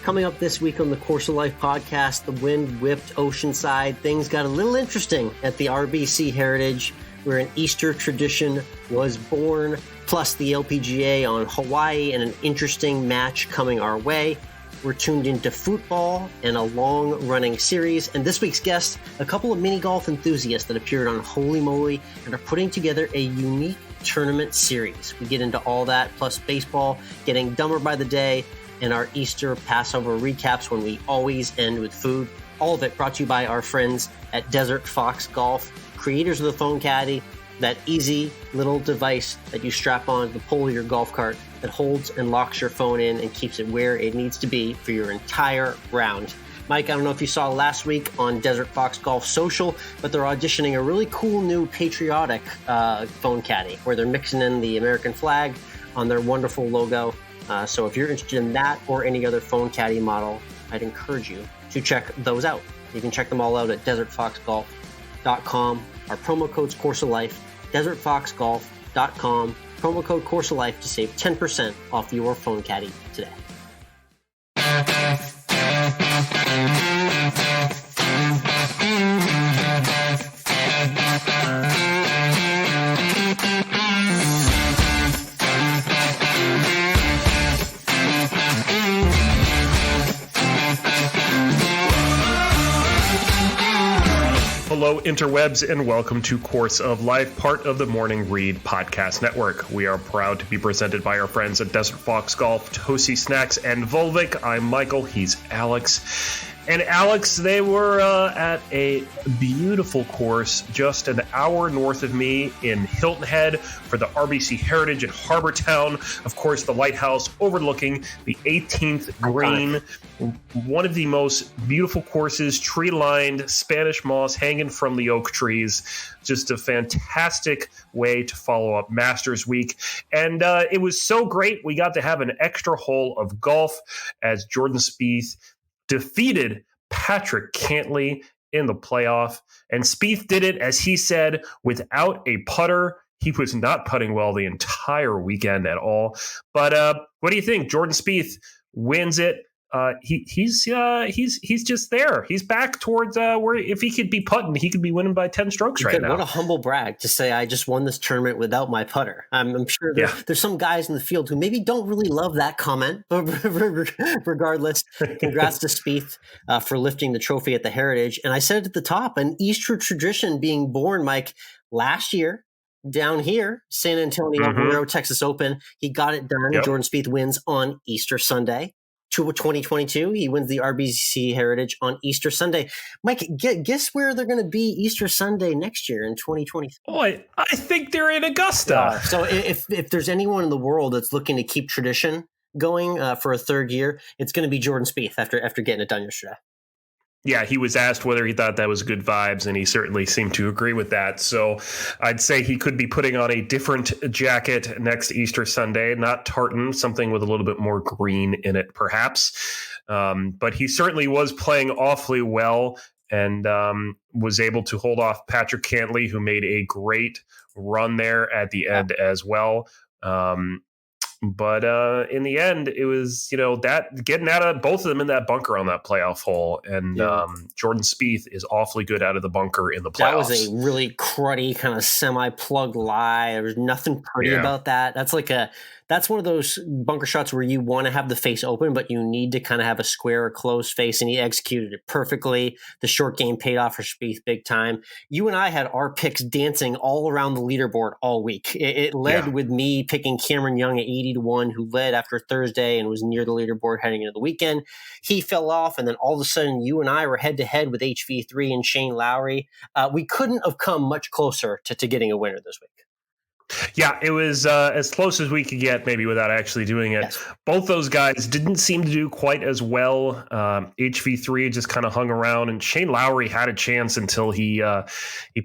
Coming up this week on the Course of Life podcast, the wind whipped oceanside. Things got a little interesting at the RBC Heritage, where an Easter tradition was born, plus the LPGA on Hawaii and an interesting match coming our way. We're tuned into football and a long-running series. And this week's guest, a couple of mini golf enthusiasts that appeared on Holey Moley and are putting together a unique tournament series. We get into all that, plus baseball, getting dumber by the day, and our Easter Passover recaps when we always end with food. All of it brought to you by our friends at Desert Fox Golf, creators of the Phone Caddy, that easy little device that you strap on the pole of your golf cart that holds and locks your phone in and keeps it where it needs to be for your entire round. Mike, I don't know if you saw last week on Desert Fox Golf Social, but they're auditioning a really cool new patriotic phone caddy where they're mixing in the American flag on their wonderful logo. So if you're interested in that or any other phone caddy model, I'd encourage you to check those out. You can check them all out at desertfoxgolf.com. Our promo code's Course of Life, desertfoxgolf.com. Promo code Course of Life to save 10% off your phone caddy today. Hello, interwebs, and welcome to Course of Life, part of the Morning Read Podcast Network. We are proud to be presented by our friends at Desert Fox Golf, Tosi Snacks, and Volvic. I'm Michael. He's Alex. And Alex, they were at a beautiful course just an hour north of me in Hilton Head for the RBC Heritage at Harbour Town. Of course, the lighthouse overlooking the 18th green. One of the most beautiful courses, tree-lined, Spanish moss hanging from the oak trees. Just a fantastic way to follow up Masters Week. And it was so great, we got to have an extra hole of golf as Jordan Spieth defeated Patrick Cantlay in the playoff. And Spieth did it, as he said, without a putter. He was not putting well the entire weekend at all. But what do you think? Jordan Spieth wins it. He's just there. He's back towards where if he could be putting, he could be winning by 10 strokes right now. What a humble brag to say, I just won this tournament without my putter. I'm sure there's some guys in the field who maybe don't really love that comment. But regardless, congrats to Spieth for lifting the trophy at the Heritage. And I said at the top, an Easter tradition being born, Mike, last year. Down here, San Antonio, Barrero, Texas Open, he got it done. Yep. Jordan Spieth wins on Easter Sunday. 2022, he wins the RBC Heritage on Easter Sunday. Mike, guess where they're going to be Easter Sunday next year in 2023? Oh, I think they're in Augusta. So if there's anyone in the world that's looking to keep tradition going for a third year, it's going to be Jordan Spieth after getting it done yesterday. Yeah, he was asked whether he thought that was good vibes, and he certainly seemed to agree with that. So I'd say he could be putting on a different jacket next Easter Sunday, not tartan, something with a little bit more green in it, perhaps. But he certainly was playing awfully well and was able to hold off Patrick Cantlay, who made a great run there at the end as well. But in the end, it was, that getting out of both of them in that bunker on that playoff hole. And Jordan Spieth is awfully good out of the bunker in the playoffs. That was a really cruddy kind of semi-plug lie. There was nothing pretty about that. That's one of those bunker shots where you want to have the face open, but you need to kind of have a square or closed face, and he executed it perfectly. The short game paid off for Spieth big time. You and I had our picks dancing all around the leaderboard all week. It led with me picking Cameron Young at 80-1, who led after Thursday and was near the leaderboard heading into the weekend. He fell off, and then all of a sudden, you and I were head-to-head with HV3 and Shane Lowry. We couldn't have come much closer to getting a winner this week. Yeah, it was as close as we could get, maybe without actually doing it. Yes. Both those guys didn't seem to do quite as well. HV3 just kind of hung around, and Shane Lowry had a chance until he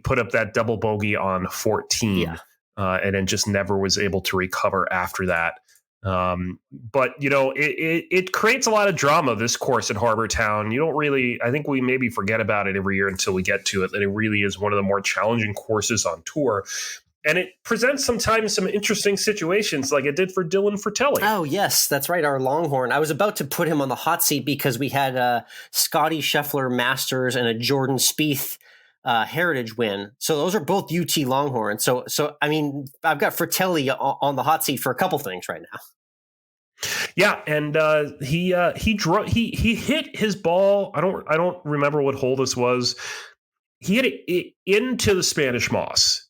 put up that double bogey on 14, and then just never was able to recover after that. But it creates a lot of drama, this course at Harbour Town. I think we maybe forget about it every year until we get to it, that it really is one of the more challenging courses on tour. And it presents sometimes some interesting situations like it did for Dylan Fratelli. Oh, yes, that's right, our Longhorn. I was about to put him on the hot seat because we had a Scotty Scheffler Masters and a Jordan Spieth Heritage win. So those are both UT Longhorns. So I mean, I've got Fratelli on the hot seat for a couple things right now. Yeah, and he hit his ball. I don't remember what hole this was. He hit it into the Spanish Moss.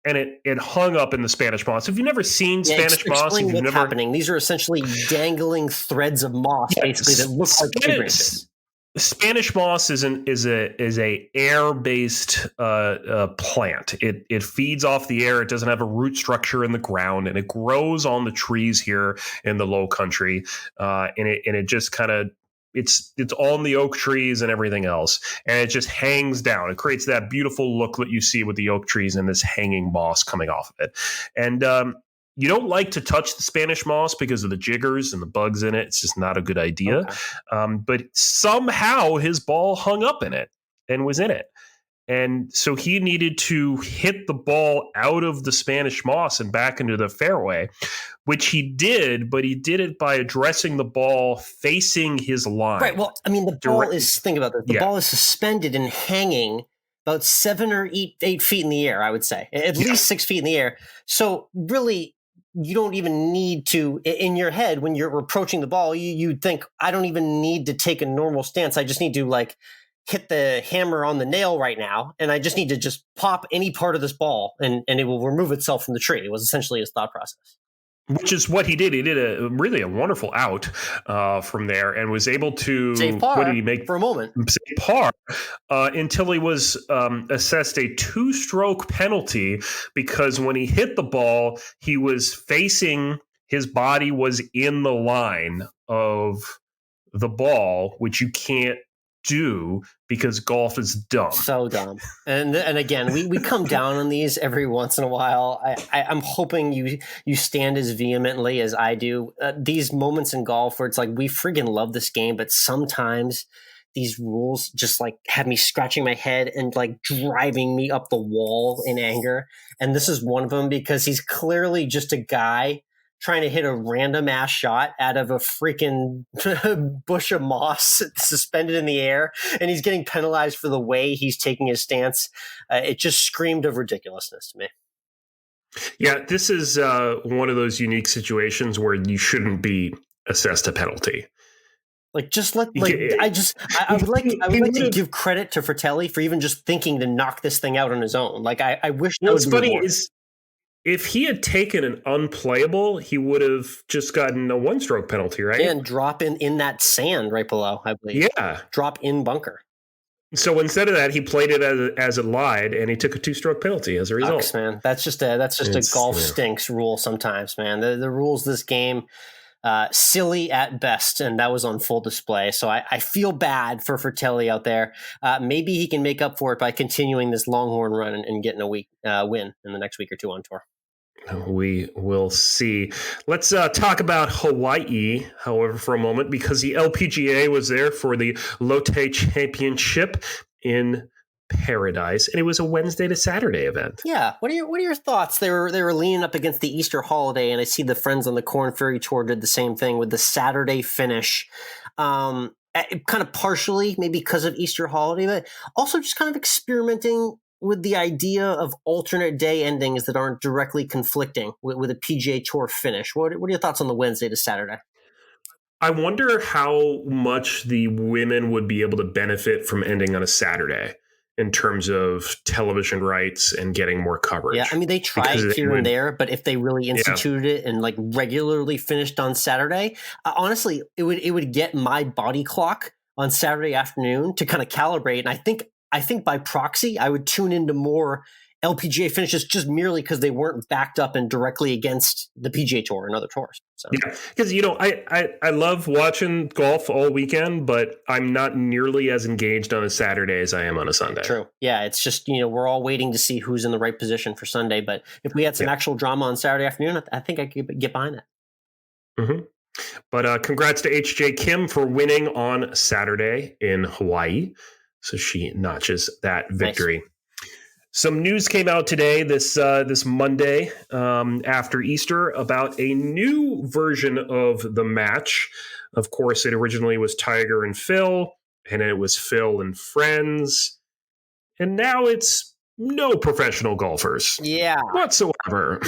And it hung up in the Spanish moss. If you've never seen Spanish moss, if you've never happening, these are essentially dangling threads of moss, basically that look like tree branches. Spanish moss is a air based plant. It feeds off the air. It doesn't have a root structure in the ground, and it grows on the trees here in the Low Country. And it just kind of. It's on the oak trees and everything else, and it just hangs down. It creates that beautiful look that you see with the oak trees and this hanging moss coming off of it. And you don't like to touch the Spanish moss because of the jiggers and the bugs in it. It's just not a good idea. Okay. But somehow his ball hung up in it and was in it. And so he needed to hit the ball out of the Spanish moss and back into the fairway, which he did, but he did it by addressing the ball facing his line. Right. Well, I mean, the ball is, think about this, the ball is suspended and hanging about 7 or 8 feet in the air, I would say, at least 6 feet in the air. So really, you don't even need to, in your head, when you're approaching the ball, you'd think, I don't even need to take a normal stance. I just need to hit the hammer on the nail right now, and I just need to just pop any part of this ball, and it will remove itself from the tree. It was essentially his thought process. Which is what he did. He did a wonderful out from there, and was able to save par. What did he make for a moment? Save par until he was assessed a 2-stroke penalty because when he hit the ball, he was facing. His body was in the line of the ball, which you can't do because golf is dumb. So dumb. And again, we come down on these every once in a while. I'm hoping you stand as vehemently as I do. These moments in golf where it's like, we friggin' love this game, but sometimes these rules just have me scratching my head and driving me up the wall in anger. And this is one of them because he's clearly just a guy trying to hit a random ass shot out of a freaking bush of moss suspended in the air, and he's getting penalized for the way he's taking his stance. It just screamed of ridiculousness to me. Yeah, this is one of those unique situations where you shouldn't be assessed a penalty. I would like to give credit to Fratelli for even just thinking to knock this thing out on his own. I wish. What's funny is, if he had taken an unplayable, he would have just gotten a 1-stroke penalty, right? And drop in that sand right below, I believe. Yeah. Drop in bunker. So instead of that, he played it as it lied, and he took a 2-stroke penalty as a result. Sucks, man. That's just a golf stinks rule sometimes, man. The rules this game, silly at best, and that was on full display. So I feel bad for Fratelli out there. Maybe he can make up for it by continuing this Longhorn run and getting a win in the next week or two on tour. We will see. Let's talk about Hawaii, however, for a moment, because the LPGA was there for the Lotte Championship in Paradise, and it was a Wednesday to Saturday event. Yeah, what are your thoughts? They were leaning up against the Easter holiday, and I see the friends on the Corn Ferry Tour did the same thing with the Saturday finish. Kind of partially, maybe because of Easter holiday, but also just kind of experimenting with the idea of alternate day endings that aren't directly conflicting with a PGA Tour finish. What are your thoughts on the Wednesday to Saturday? I wonder how much the women would be able to benefit from ending on a Saturday in terms of television rights and getting more coverage. Yeah, I mean, they tried here and there, but if they really instituted it and regularly finished on Saturday, honestly, it would get my body clock on Saturday afternoon to kind of calibrate. And I think by proxy, I would tune into more LPGA finishes just merely because they weren't backed up and directly against the PGA Tour and other tours. So. Yeah, because, I love watching golf all weekend, but I'm not nearly as engaged on a Saturday as I am on a Sunday. True. Yeah, it's just, we're all waiting to see who's in the right position for Sunday. But if we had some actual drama on Saturday afternoon, I think I could get behind that. Mm-hmm. But congrats to H.J. Kim for winning on Saturday in Hawaii. So she notches that victory. Nice. Some news came out today, this Monday after Easter, about a new version of the match. Of course, it originally was Tiger and Phil, and it was Phil and friends, and now it's no professional golfers, whatsoever.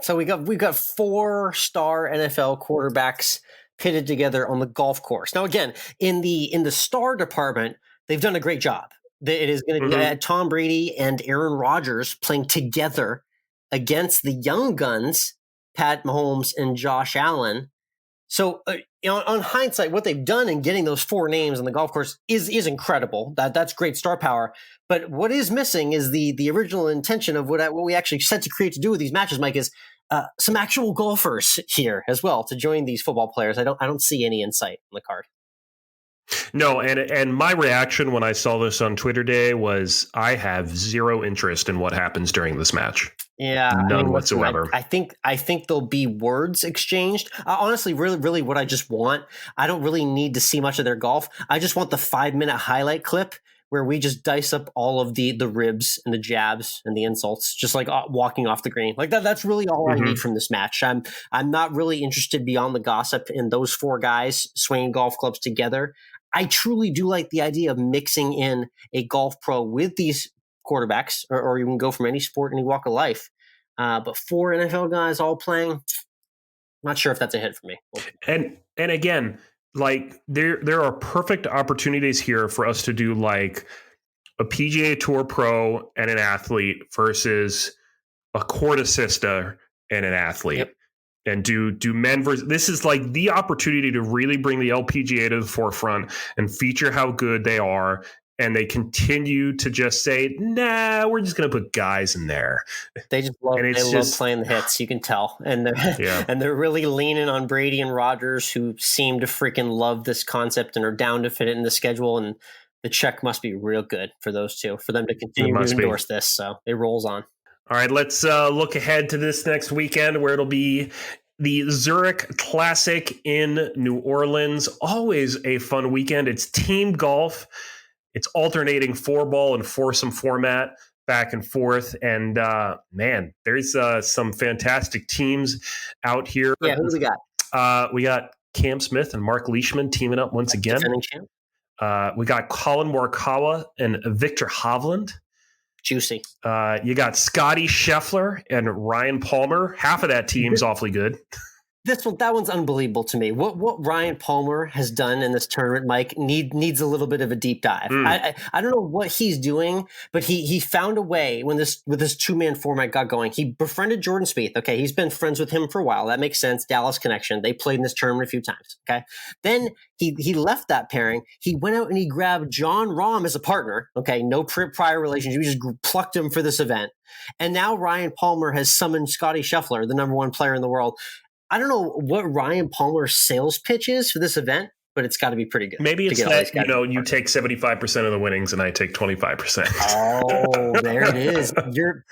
So we've got 4-star NFL quarterbacks pitted together on the golf course. Now, again, in the star department, they've done a great job. It is going to be Tom Brady and Aaron Rodgers playing together against the young guns, Pat Mahomes and Josh Allen. So, on hindsight, what they've done in getting those 4 names on the golf course is incredible. That's great star power. But what is missing is the original intention of what we actually set to create to do with these matches, Mike, is some actual golfers here as well to join these football players. I don't see any insight on the card. No, and my reaction when I saw this on Twitter Day was I have zero interest in what happens during this match. Yeah, none whatsoever. I think there'll be words exchanged. Honestly, really, what I just want, I don't really need to see much of their golf. I just want the 5-minute highlight clip where we just dice up all of the ribs and the jabs and the insults, just like walking off the green. Like that's really all I need from this match. I'm not really interested beyond the gossip in those 4 guys swinging golf clubs together. I truly do like the idea of mixing in a golf pro with these quarterbacks, or you can go from any sport, any walk of life. But 4 NFL guys all playing, not sure if that's a hit for me. And again, like there are perfect opportunities here for us to do like a PGA Tour pro and an athlete versus a court assister and an athlete. Yep. And do men versus, this is like the opportunity to really bring the LPGA to the forefront and feature how good they are. And they continue to just say, nah, we're just going to put guys in there. They just love, love playing the hits. You can tell. And they're really leaning on Brady and Rodgers, who seem to freaking love this concept and are down to fit it in the schedule. And the check must be real good for those two, for them to continue to endorse this. So it rolls on. All right, let's look ahead to this next weekend where it'll be the Zurich Classic in New Orleans. Always a fun weekend. It's team golf. It's alternating 4-ball and foursome format back and forth. And man, there's some fantastic teams out here. Yeah, who do we got? We got Cam Smith and Mark Leishman teaming up once again. Defending champ. We got Colin Morikawa and Victor Hovland. Juicy. You got Scotty Scheffler and Ryan Palmer. Half of that team's awfully good. That one's unbelievable to me. What Ryan Palmer has done in this tournament, Mike, needs a little bit of a deep dive. I don't know what he's doing, but he found a way with this 2-man format got going. He befriended Jordan Spieth. Okay, he's been friends with him for a while. That makes sense. Dallas connection. They played in this tournament a few times. Okay, then he left that pairing. He went out and he grabbed John Rahm as a partner. Okay, no prior relationship. He just plucked him for this event, and now Ryan Palmer has summoned Scotty Scheffler, the number 1 player in the world. I don't know what Ryan Palmer's sales pitch is for this event, but it's got to be pretty good. Maybe it's that, you take 75% of the winnings and I take 25%. Oh, there it is.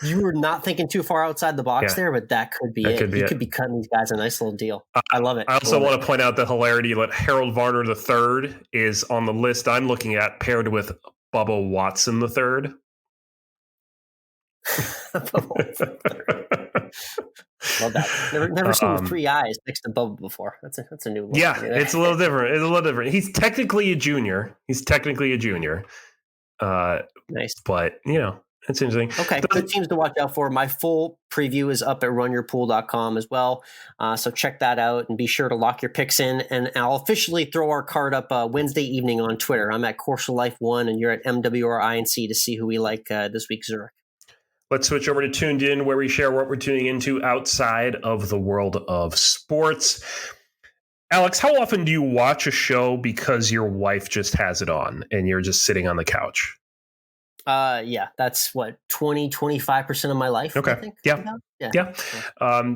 You were not thinking too far outside the box there, but that could be it. You could be cutting these guys a nice little deal. I love it. I also want to point out the hilarity that Harold Varner III is on the list I'm looking at paired with Bubba Watson III. Love that. Never seen the 3 eyes next to Bubba before. That's a new look. Yeah, it's a little different. He's technically a junior. Nice. But, it's interesting. Okay, good teams to watch out for. My full preview is up at runyourpool.com as well. So check that out and be sure to lock your picks in. And I'll officially throw our card up Wednesday evening on Twitter. I'm at Course of Life 1 and you're at MWRINC to see who we like this week, Zurich. Let's switch over to Tuned In, where we share what we're tuning into outside of the world of sports. Alex, how often do you watch a show because your wife just has it on and you're just sitting on the couch? Yeah, that's 20-25% of my life. Okay. I think. Yeah.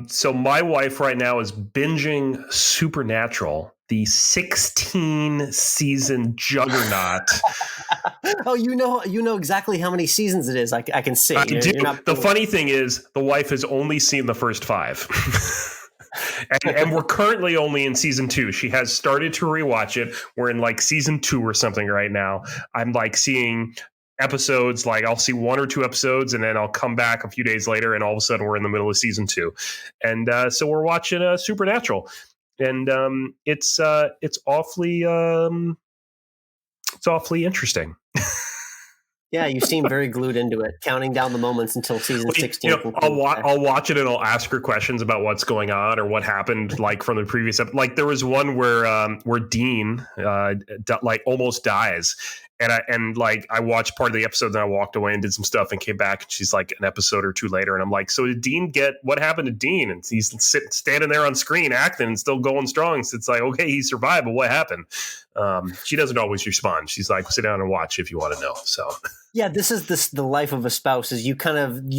So my wife right now is binging Supernatural, the 16-season juggernaut. Oh, you know exactly how many seasons it is. I can see. I do. The funny thing is, the wife has only seen the first 5. and we're currently only in season 2. She has started to rewatch it. We're in like season 2 or something right now. I'm like seeing episodes. Like I'll see 1 or 2 episodes, and then I'll come back a few days later, and all of a sudden we're in the middle of season 2, and so we're watching Supernatural, and it's awfully interesting. Yeah, you seem very glued into it, counting down the moments until season 16. I'll watch it and I'll ask her questions about what's going on or what happened, like from the previous episode. Like there was one where Dean like almost dies, and I watched part of the episode, then I walked away and did some stuff and came back. And she's like an episode or 2 later, and I'm like, so did Dean what happened to Dean? And he's standing there on screen acting and still going strong. So it's like, okay, he survived, but what happened? She doesn't always respond. She's like, sit down and watch if you want to know. So. Yeah, this is the life of a spouse, is you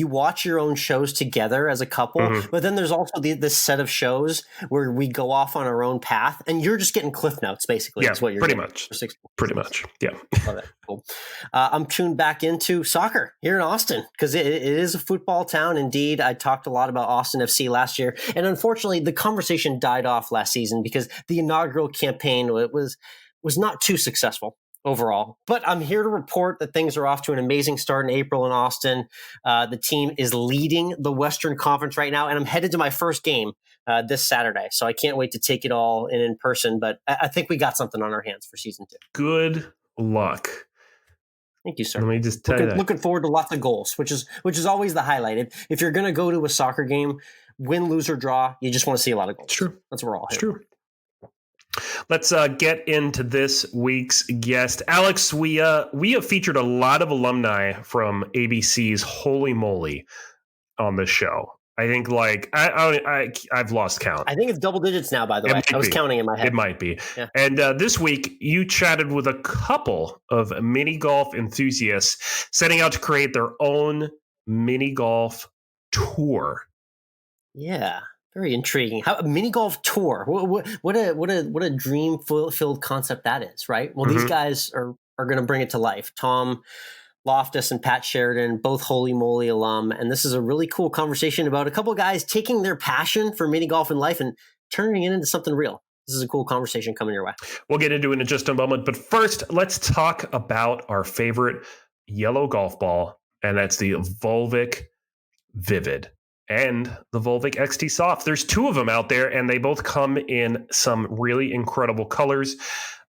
watch your own shows together as a couple, but then there's also this set of shows where we go off on our own path, and you're just getting cliff notes, basically. Yeah, That's what you're pretty getting much. for 6 months. Pretty much, yeah. Love it. Cool. I'm tuned back into soccer here in Austin because it is a football town. Indeed, I talked a lot about Austin FC last year, and unfortunately, the conversation died off last season because the inaugural campaign was not too successful overall. But I'm here to report that things are off to an amazing start in April in Austin. The team is leading the Western Conference right now, and I'm headed to my first game this Saturday. So I can't wait to take it all in person, but I think we got something on our hands for season 2. Good luck. Thank you, sir. Let me just tell you that. Looking forward to lots of goals, which is always the highlight. If you're going to go to a soccer game, win, lose, or draw, you just want to see a lot of goals. It's true. That's what we're all here. It's true. Let's get into this week's guest. Alex, we have featured a lot of alumni from ABC's Holey Moley on the show. I think I've lost count. I think it's double digits now, by the way. I was counting in my head. It might be. Yeah. And this week, you chatted with a couple of mini golf enthusiasts setting out to create their own mini golf tour. Yeah. Very intriguing. How a mini golf tour? What a dream filled concept that is, right? Well, these guys are going to bring it to life. Tom Loftus and Pat Sheridan, both Holey Moley alum, and this is a really cool conversation about a couple of guys taking their passion for mini golf in life and turning it into something real. This is a cool conversation coming your way. We'll get into it in just a moment, but first, let's talk about our favorite yellow golf ball, and that's the Volvic Vivid and the Volvic XT Soft. There's 2 of them out there, and they both come in some really incredible colors.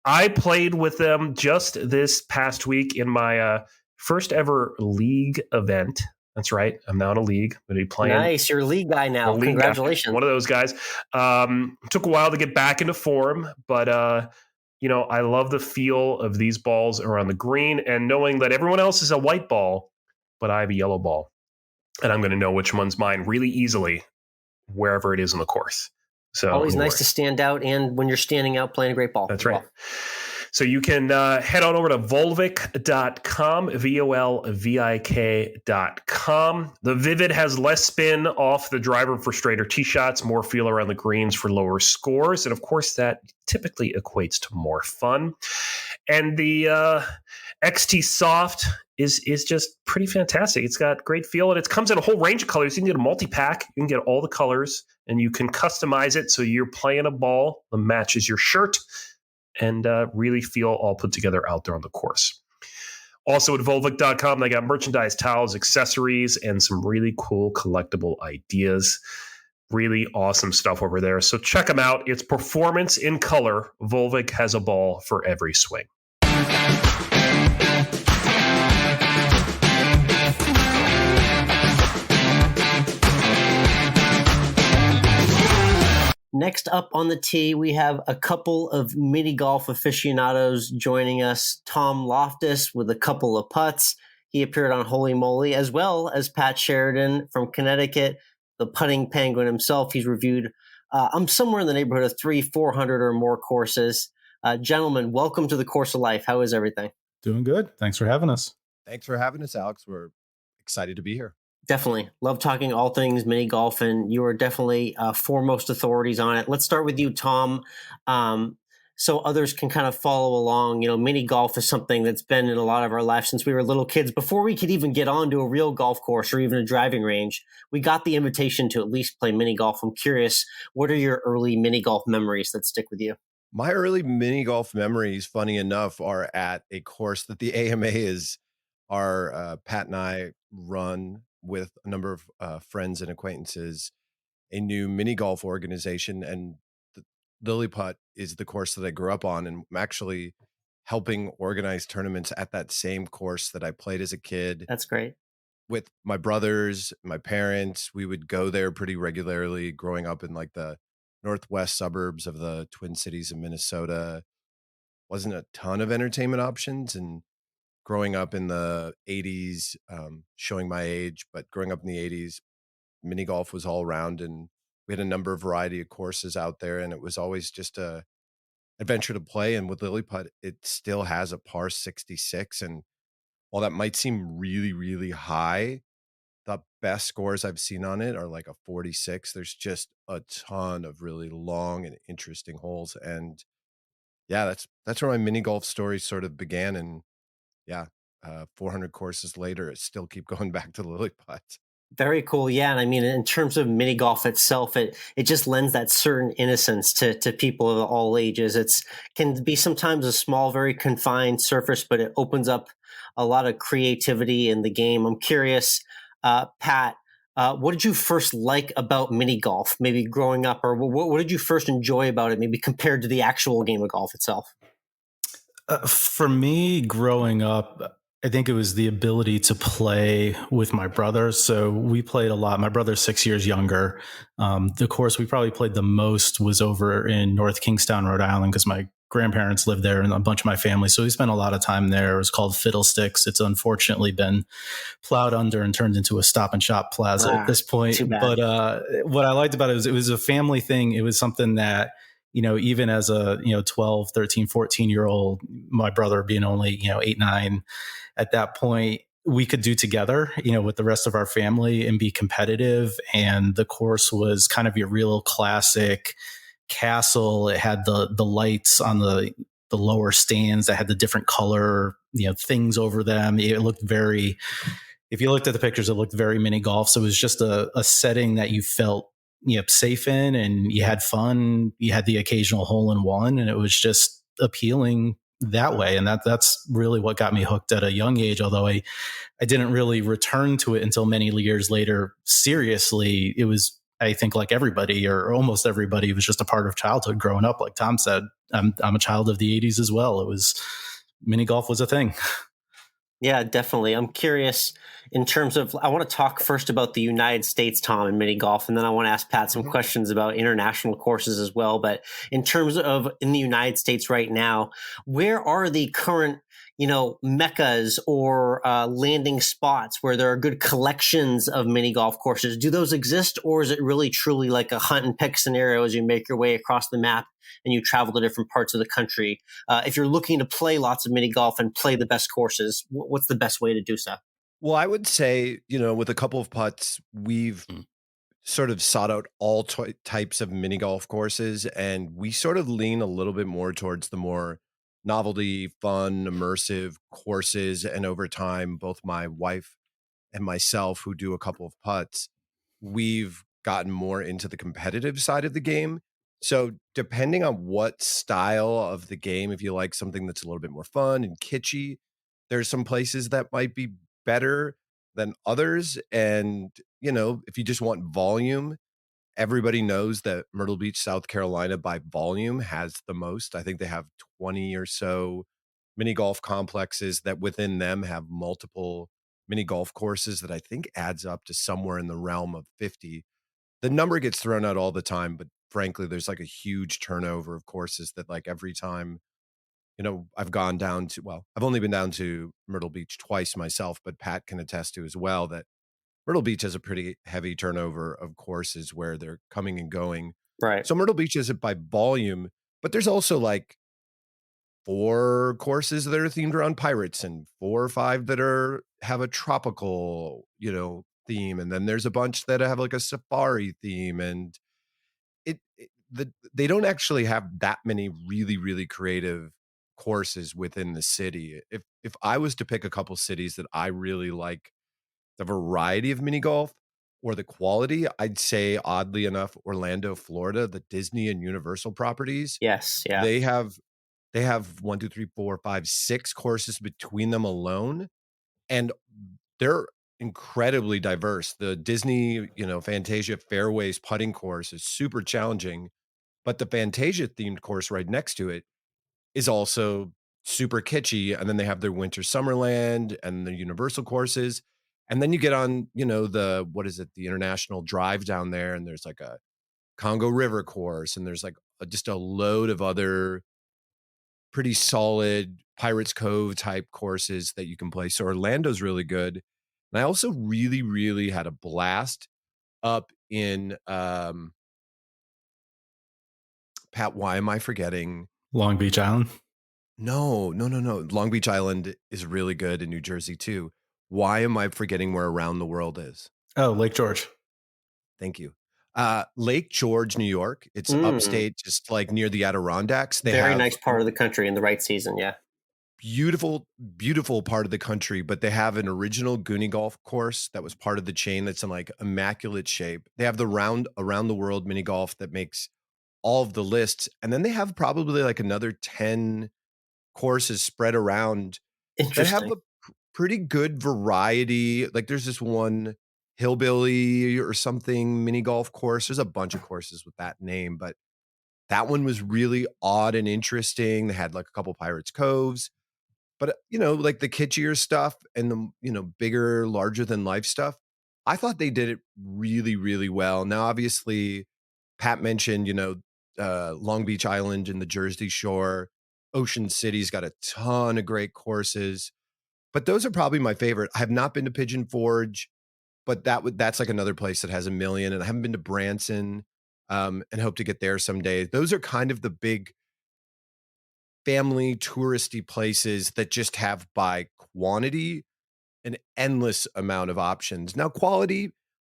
I played with them just this past week in my first ever league event. That's right. I'm now in a league. I'm going to be playing. Nice. You're a league guy now. Congratulations. One of those guys. Took a while to get back into form, but I love the feel of these balls around the green and knowing that everyone else is a white ball, but I have a yellow ball. And I'm going to know which one's mine really easily wherever it is in the course. So always nice to stand out, and when you're standing out playing a great ball. That's right. So you can head on over to volvic.com, volvik.com. The Vivid has less spin off the driver for straighter tee shots, more feel around the greens for lower scores. And of course, that typically equates to more fun. And the XT Soft is just pretty fantastic. It's got great feel, and it comes in a whole range of colors. You can get a multi-pack. You can get all the colors, and you can customize it so you're playing a ball that matches your shirt and really feel all put together out there on the course. Also at volvic.com, they got merchandise, towels, accessories, and some really cool collectible ideas. Really awesome stuff over there. So check them out. It's performance in color. Volvic has a ball for every swing. Next up on the tee, we have a couple of mini golf aficionados joining us. Tom Loftus with a couple of putts. He appeared on Holey Moley, as well as Pat Sheridan from Connecticut, the putting penguin himself. He's reviewed I'm somewhere in the neighborhood of 400 or more courses. Gentlemen, welcome to the Course of Life. How is everything? Doing good. Thanks for having us. Thanks for having us, Alex. We're excited to be here. Definitely. Love talking all things mini golf, and you are definitely foremost authorities on it. Let's start with you, Tom, so others can kind of follow along. You know, mini golf is something that's been in a lot of our lives since we were little kids. Before we could even get onto a real golf course or even a driving range, we got the invitation to at least play mini golf. I'm curious, what are your early mini golf memories that stick with you? My early mini golf memories, funny enough, are at a course that the AMA is our Pat and I run with a number of friends and acquaintances a new mini golf organization, and the Lily Putt is the course that I grew up on, and I'm actually helping organize tournaments at that same course that I played as a kid That's great. with my brothers, my parents. We would go there pretty regularly growing up in like the northwest suburbs of the Twin Cities of Minnesota. Wasn't a ton of entertainment options, and growing up in the 80s, showing my age, but growing up in the 80s, mini golf was all around, and we had a number of variety of courses out there, and it was always just a adventure to play. And with Lily Putt, it still has a par 66, and while that might seem really, really high, the best scores I've seen on it are like a 46. There's just a ton of really long and interesting holes, and yeah, that's where my mini golf story sort of began. And yeah, 400 courses later, it still keep going back to the Lily Putt. Very cool. Yeah. And I mean, in terms of mini golf itself, it just lends that certain innocence to people of all ages. It's can be sometimes a small, very confined surface, but it opens up a lot of creativity in the game. I'm curious, Pat, what did you first like about mini golf, maybe growing up, or what did you first enjoy about it, maybe compared to the actual game of golf itself? For me, growing up, I think it was the ability to play with my brother. So we played a lot. My brother's 6 years younger. The course we probably played the most was over in North Kingstown, Rhode Island, because my grandparents lived there and a bunch of my family. So we spent a lot of time there. It was called Fiddlesticks. It's unfortunately been plowed under and turned into a Stop and Shop plaza at this point. Too bad. But what I liked about it was a family thing. It was something that, even as a, 12, 13, 14-year-old, my brother being only, 8, 9 at that point, we could do together, with the rest of our family and be competitive. And the course was kind of your real classic castle. It had the lights on the lower stands that had the different color, things over them. It looked very, if you looked at the pictures, it looked very mini golf. So it was just a setting that you felt safe in, and you had fun. You had the occasional hole in one, and it was just appealing that way. And that's really what got me hooked at a young age. Although I didn't really return to it until many years later. Seriously, it was, I think, like everybody or almost everybody, it was just a part of childhood growing up. Like Tom said, I'm a child of the 80s as well. It was, mini golf was a thing. Yeah, definitely. I'm curious in terms of, I want to talk first about the United States, Tom, and mini golf, and then I want to ask Pat some questions about international courses as well. But in terms of in the United States right now, where are the current, meccas or landing spots where there are good collections of mini golf courses? Do those exist, or is it really truly like a hunt and pick scenario as you make your way across the map and you travel to different parts of the country? If you're looking to play lots of mini golf and play the best courses, what's the best way to do so? Well, I would say, with a couple of putts, we've sort of sought out all types of mini golf courses, and we sort of lean a little bit more towards the more novelty, fun, immersive courses. And over time, both my wife and myself, who do a couple of putts, we've gotten more into the competitive side of the game. So depending on what style of the game, if you like something that's a little bit more fun and kitschy, there's some places that might be better than others. And, if you just want volume, everybody knows that Myrtle Beach, South Carolina by volume has the most. I think they have 20 or so mini golf complexes that within them have multiple mini golf courses that I think adds up to somewhere in the realm of 50. The number gets thrown out all the time, but frankly, there's like a huge turnover of courses that like every time, I've gone down to, well, I've only been down to Myrtle Beach twice myself, but Pat can attest to as well that Myrtle Beach has a pretty heavy turnover of courses where they're coming and going. Right. So Myrtle Beach isn't by volume, but there's also like 4 courses that are themed around pirates and 4 or 5 that have a tropical, theme. And then there's a bunch that have like a safari theme. And they don't actually have that many really, really creative courses within the city. If I was to pick a couple cities that I really like the variety of mini golf or the quality, I'd say oddly enough, Orlando, Florida, the Disney and Universal properties. Yes. Yeah. They have 1, 2, 3, 4, 5, 6 courses between them alone and they're incredibly diverse. The Disney, Fantasia Fairways putting course is super challenging, but the Fantasia themed course right next to it is also super kitschy. And then they have their Winter Summerland and the Universal courses. And then you get on, the International Drive down there, and there's like a Congo River course, and there's like just a load of other pretty solid Pirates Cove type courses that you can play. So Orlando's really good. And I also really, really had a blast up in Pat, why am I forgetting? Long Beach Island? No. Long Beach Island is really good in New Jersey too. Why am I forgetting where Around the World is? Oh, Lake George. Thank you. Lake George, New York. It's upstate, just like near the Adirondacks. Very nice part of the country in the right season, yeah. Beautiful, beautiful part of the country, but they have an original Goonie golf course that was part of the chain that's in like immaculate shape. They have the Around the World mini golf that makes all of the lists. And then they have probably like another 10 courses spread around that have a pretty good variety. Like there's this one Hillbilly or something mini golf course. There's a bunch of courses with that name, but that one was really odd and interesting. They had like a couple Pirates Coves, but like the kitschier stuff and the, bigger, larger than life stuff, I thought they did it really, really well. Now, obviously, Pat mentioned, Long Beach Island and the Jersey Shore. Ocean City's got a ton of great courses, but those are probably my favorite. I have not been to Pigeon Forge, but that's like another place that has a million. And I haven't been to Branson, and hope to get there someday. Those are kind of the big family touristy places that just have, by quantity, an endless amount of options. Now, quality,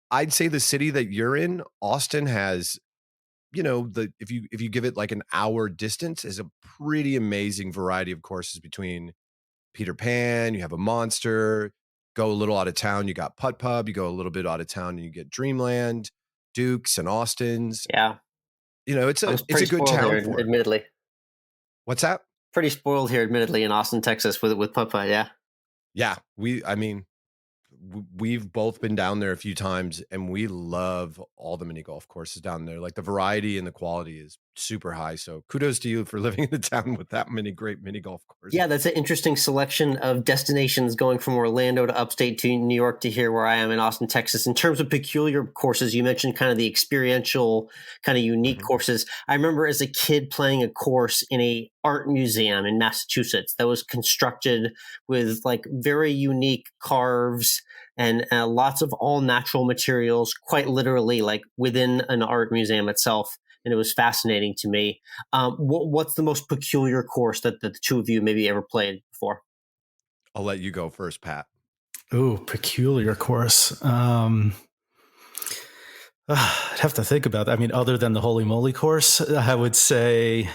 I'd say the city that you're in, Austin, has, if you give it like an hour distance, is a pretty amazing variety of courses between Peter Pan, you have a Monster, go a little out of town, you got Putt Pub, you go a little bit out of town and you get Dreamland, Dukes and Austins. Yeah. It's a good town here, for admittedly. It. What's that? Pretty spoiled here, admittedly, in Austin, Texas with Putt-Putt, yeah. Yeah, we've both been down there a few times, and we love all the mini golf courses down there. Like the variety and the quality is super high. So kudos to you for living in a town with that many great mini golf courses. Yeah, that's an interesting selection of destinations, going from Orlando to upstate to New York to here where I am in Austin, Texas. In terms of peculiar courses, you mentioned kind of the experiential, kind of unique courses. I remember as a kid playing a course in a art museum in Massachusetts that was constructed with like very unique carves and lots of all natural materials, quite literally like within an art museum itself. And it was fascinating to me. What's the most peculiar course that the two of you maybe ever played before? I'll let you go first, Pat. Ooh, peculiar course. I'd have to think about that. I mean, other than the Holey Moley course, I would say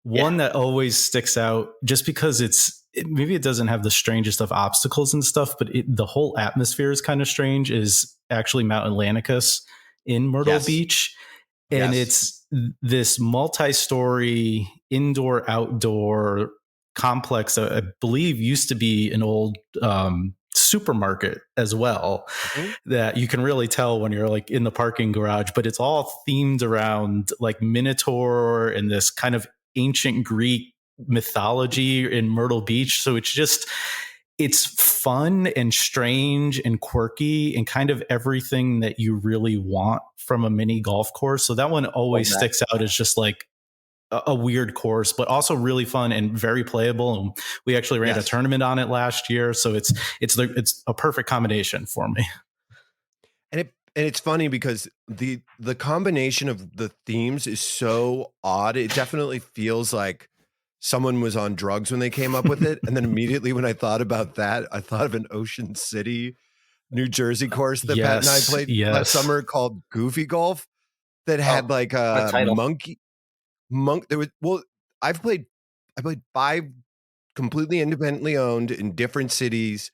one that always sticks out just because maybe it doesn't have the strangest of obstacles and stuff, but the whole atmosphere is kind of strange, is actually Mount Atlanticus in Myrtle Beach. And it's this multi-story indoor-outdoor complex that I believe used to be an old supermarket as well, that you can really tell when you're like in the parking garage, but it's all themed around like Minotaur and this kind of ancient Greek mythology in Myrtle Beach. So it's fun and strange and quirky and kind of everything that you really want from a mini golf course. So that one always sticks out as just like a weird course, but also really fun and very playable. And we actually ran a tournament on it last year. So it's a perfect combination for me. And it's funny because the combination of the themes is so odd. It definitely feels like someone was on drugs when they came up with it. And then immediately when I thought about that, I thought of an Ocean City, New Jersey course that Pat and I played last summer called Goofy Golf that had like a monk. I played 5 completely independently owned in different cities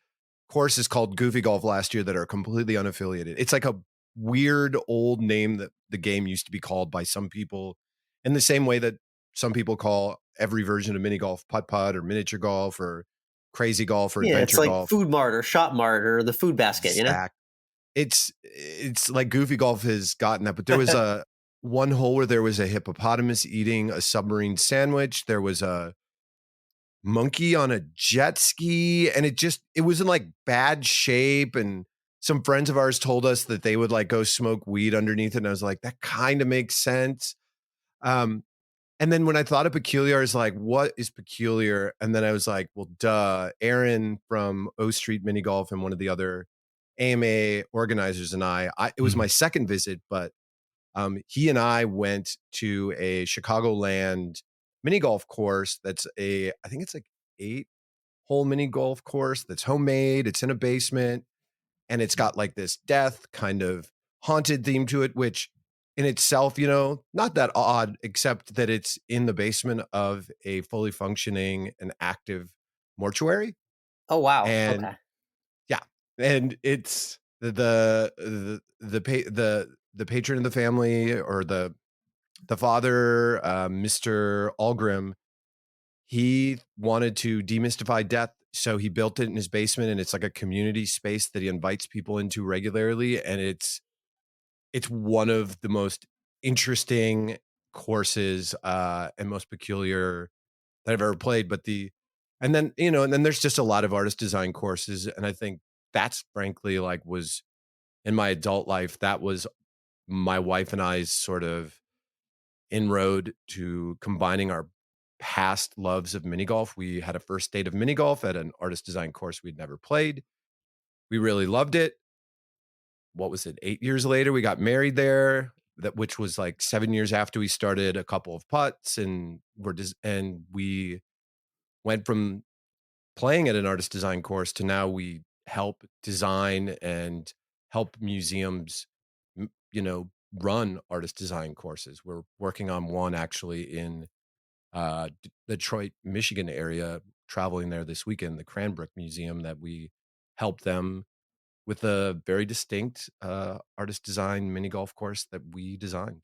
courses called Goofy Golf last year that are completely unaffiliated. It's like a weird old name that the game used to be called by some people, in the same way that some people call every version of mini golf putt-putt or miniature golf or crazy golf or Yeah, it's adventure like golf. Food Mart or Shop Mart or the food basket, you know? It's like goofy golf has gotten that, but there was a one hole where there was a hippopotamus eating a submarine sandwich. There was a monkey on a jet ski, and it was in like bad shape. And some friends of ours told us that they would like go smoke weed underneath it. And I was like, that kind of makes sense. And then when I thought of peculiar, I was like, what is peculiar? And then I was like, well, duh, Aaron from O Street Mini Golf and one of the other AMA organizers and it was my second visit, but he and I went to a Chicagoland mini golf course. I think it's like 8-hole mini golf course that's homemade. It's in a basement, and it's got like this death kind of haunted theme to it, which in itself, not that odd, except that it's in the basement of a fully functioning and active mortuary. Oh, wow. And okay. yeah, and it's the patron of the family, or the father, Mr. Algrim. He wanted to demystify death, so he built it in his basement, and it's like a community space that he invites people into regularly, and it's one of the most interesting courses and most peculiar that I've ever played. And then there's just a lot of artist design courses, and I think that's frankly like was in my adult life, that was my wife and I's sort of inroad to combining our past loves of mini golf. We had a first date of mini golf at an artist design course we'd never played. We really loved it. What was it? 8 years later, we got married there, which was like 7 years after we started a couple of putts, and we went from playing at an artist design course to now we help design and help museums, run artist design courses. We're working on one actually in Detroit, Michigan area, traveling there this weekend, the Cranbrook Museum, that we help them with a very distinct artist design mini golf course that we designed.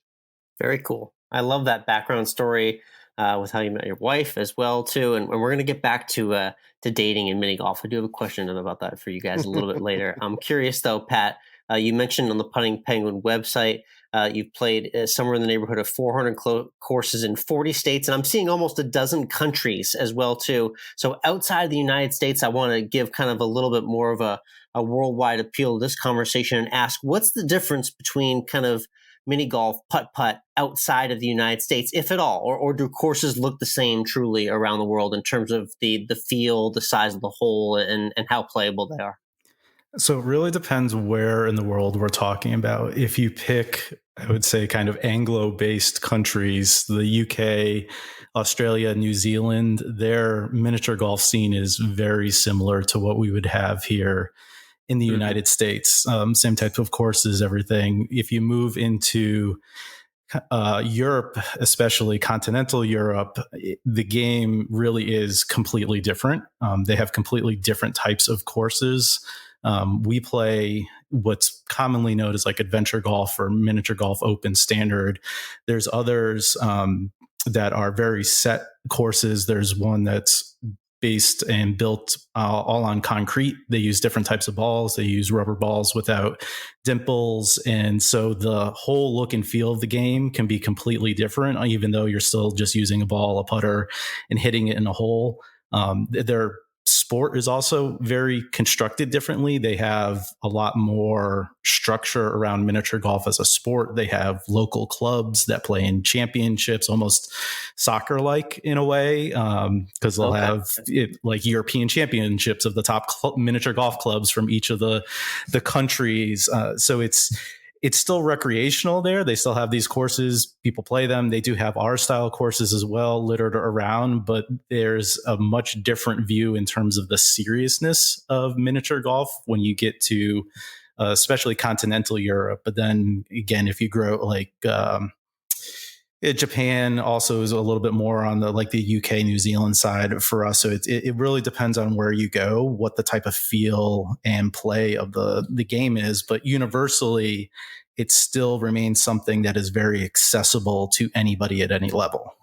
Very cool. I love that background story with how you met your wife as well too, and we're going to get back to dating and mini golf. I do have a question about that for you guys a little bit later. I'm curious though, Pat. You mentioned on the Putting Penguin website you've played somewhere in the neighborhood of 400 courses in 40 states, and I'm seeing almost a dozen countries as well too. So outside the United States, I want to give kind of a little bit more of a worldwide appeal to this conversation and ask, what's the difference between kind of mini golf, putt outside of the United States, if at all, or do courses look the same truly around the world in terms of the feel, the size of the hole, and how playable they are? So it really depends where in the world we're talking about. If you pick, I would say, kind of Anglo-based countries, the UK, Australia, New Zealand, their miniature golf scene is very similar to what we would have here in the United States. Same type of courses, everything. If you move into Europe, especially continental Europe, the game really is completely different. They have completely different types of courses. We play what's commonly known as like adventure golf or miniature golf open standard. There's others that are very set courses. There's one that's based and built all on concrete. They use different types of balls. They use rubber balls without dimples. And so the whole look and feel of the game can be completely different, even though you're still just using a ball, a putter, and hitting it in a hole. Their sport is also very constructed differently. They have a lot more structure around miniature golf as a sport. They have local clubs that play in championships, almost soccer-like in a way, because they'll have like European championships of the top miniature golf clubs from each of the countries. So it's still recreational there. They still have these courses. People play them. They do have our style courses as well littered around, but there's a much different view in terms of the seriousness of miniature golf when you get to especially continental Europe. But then again, if you grow like Japan also is a little bit more on the UK, New Zealand side for us. So it really depends on where you go, what the type of feel and play of the game is. But universally, it still remains something that is very accessible to anybody at any level.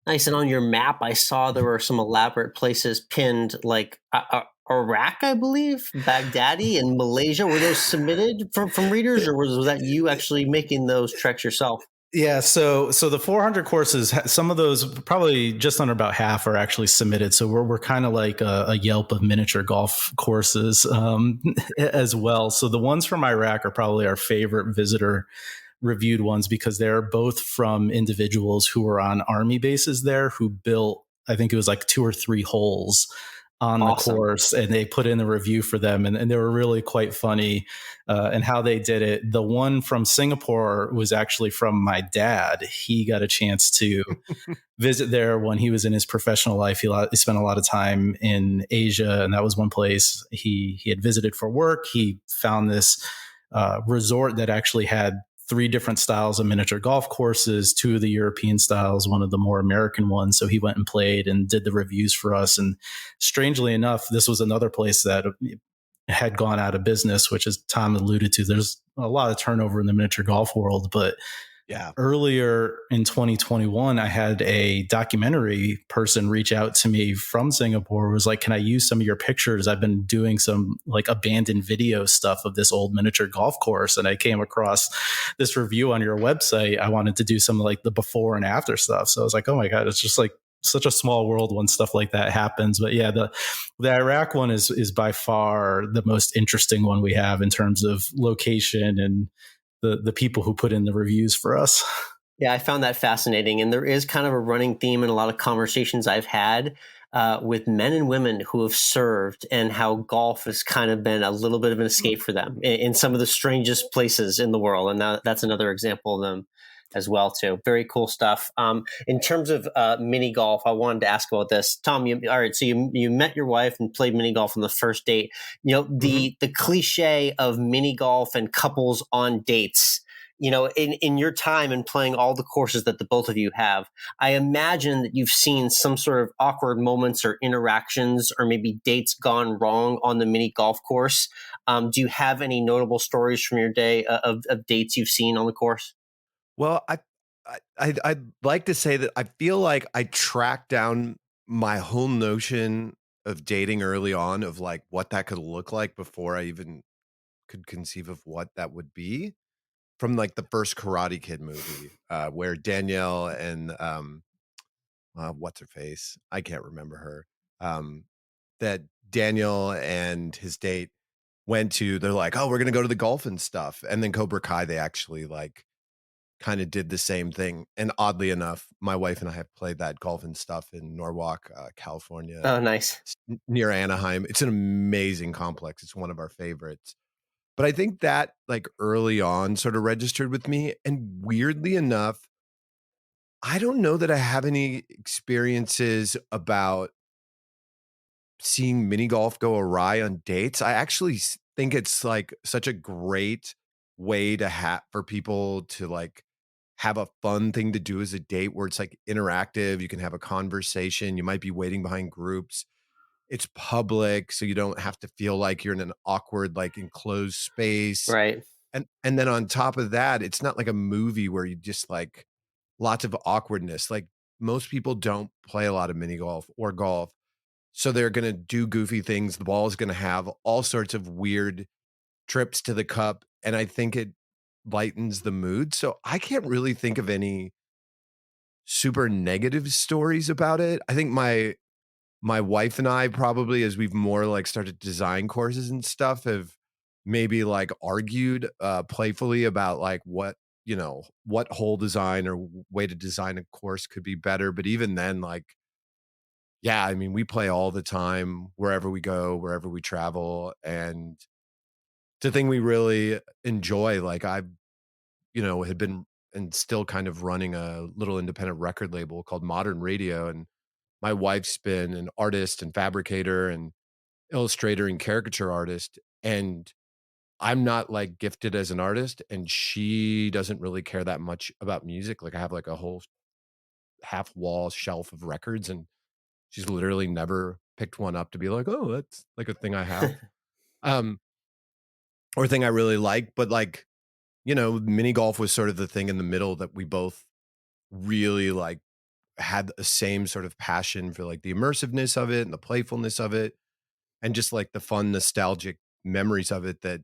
Nice. And on your map, I saw there were some elaborate places pinned, like Iraq, I believe, Baghdadi, and Malaysia. Were those submitted from readers, or was that you actually making those treks yourself? Yeah, so the 400 courses, some of those, probably just under about half, are actually submitted. So we're kind of like a Yelp of miniature golf courses as well. So the ones from Iraq are probably our favorite visitor reviewed ones, because they're both from individuals who were on army bases there, who built, I think it was like 2 or 3 holes on the course, and they put in a review for them, and they were really quite funny and how they did it. The one from Singapore was actually from my dad. He got a chance to visit there when he was in his professional life. He spent a lot of time in Asia, and that was one place he had visited for work. He found this resort that actually had 3 different styles of miniature golf courses, 2 of the European styles, one of the more American ones. So he went and played and did the reviews for us. And strangely enough, this was another place that had gone out of business, which, as Tom alluded to, there's a lot of turnover in the miniature golf world. But yeah, earlier in 2021, I had a documentary person reach out to me from Singapore. It was like, can I use some of your pictures? I've been doing some like abandoned video stuff of this old miniature golf course, and I came across this review on your website. I wanted to do some like the before and after stuff. So I was like, oh my God, it's just like such a small world when stuff like that happens. But yeah, the Iraq one is by far the most interesting one we have in terms of location and the people who put in the reviews for us. Yeah, I found that fascinating. And there is kind of a running theme in a lot of conversations I've had with men and women who have served, and how golf has kind of been a little bit of an escape for them in some of the strangest places in the world. And that's another example of them as well, too. Very cool stuff. In terms of mini golf, I wanted to ask about this. Tom, all right, so you met your wife and played mini golf on the first date. You know, the cliche of mini golf and couples on dates, you know, in your time and playing all the courses that the both of you have, I imagine that you've seen some sort of awkward moments or interactions, or maybe dates gone wrong on the mini golf course. Do you have any notable stories from your day of dates you've seen on the course? Well, I'd like to say that I feel like I tracked down my whole notion of dating early on, of like what that could look like, before I even could conceive of what that would be, from like the first Karate Kid movie, where Danielle and what's her face? I can't remember her. That Daniel and his date went to. They're like, oh, we're gonna go to the golf and stuff, and then Cobra Kai, they actually like kind of did the same thing. And oddly enough, my wife and I have played that golf and stuff in Norwalk, California. Oh, nice. It's near Anaheim. It's an amazing complex. It's one of our favorites. But I think that like early on sort of registered with me. And weirdly enough, I don't know that I have any experiences about seeing mini golf go awry on dates. I actually think it's like such a great way to have for people to like have a fun thing to do as a date, where it's like interactive. You can have a conversation. You might be waiting behind groups. It's public, so you don't have to feel like you're in an awkward, like enclosed space. Right. And then on top of that, it's not like a movie where you just like lots of awkwardness. Like most people don't play a lot of mini golf or golf. So they're going to do goofy things. The ball is going to have all sorts of weird trips to the cup. And I think it lightens the mood. So I can't really think of any super negative stories about it. I think my wife and I probably, as we've more like started design courses and stuff, have maybe like argued playfully about like what hole design or way to design a course could be better. But even then, like, yeah, I mean, we play all the time, wherever we go, wherever we travel. And it's a thing we really enjoy. Like I've, had been and still kind of running a little independent record label called Modern Radio. And my wife's been an artist and fabricator and illustrator and caricature artist. And I'm not like gifted as an artist, and she doesn't really care that much about music. Like I have like a whole half wall shelf of records, and she's literally never picked one up to be like, oh, that's like a thing I have. Or a thing I really like. But like, mini golf was sort of the thing in the middle that we both really like had the same sort of passion for like the immersiveness of it and the playfulness of it, and just like the fun, nostalgic memories of it. That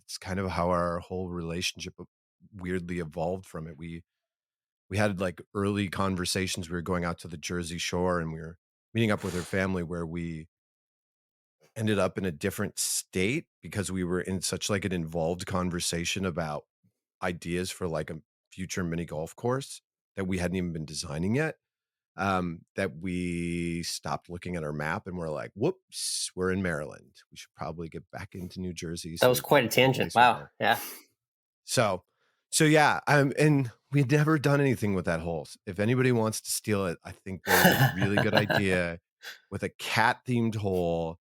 it's kind of how our whole relationship weirdly evolved from it. We had like early conversations. We were going out to the Jersey Shore and we were meeting up with her family, where we ended up in a different state because we were in such like an involved conversation about ideas for like a future mini golf course that we hadn't even been designing yet. That we stopped looking at our map and we're like, whoops, we're in Maryland. We should probably get back into New Jersey. That was quite a tangent. Wow. Yeah. So yeah, and we'd never done anything with that hole. If anybody wants to steal it, I think there's a really good idea with a cat themed hole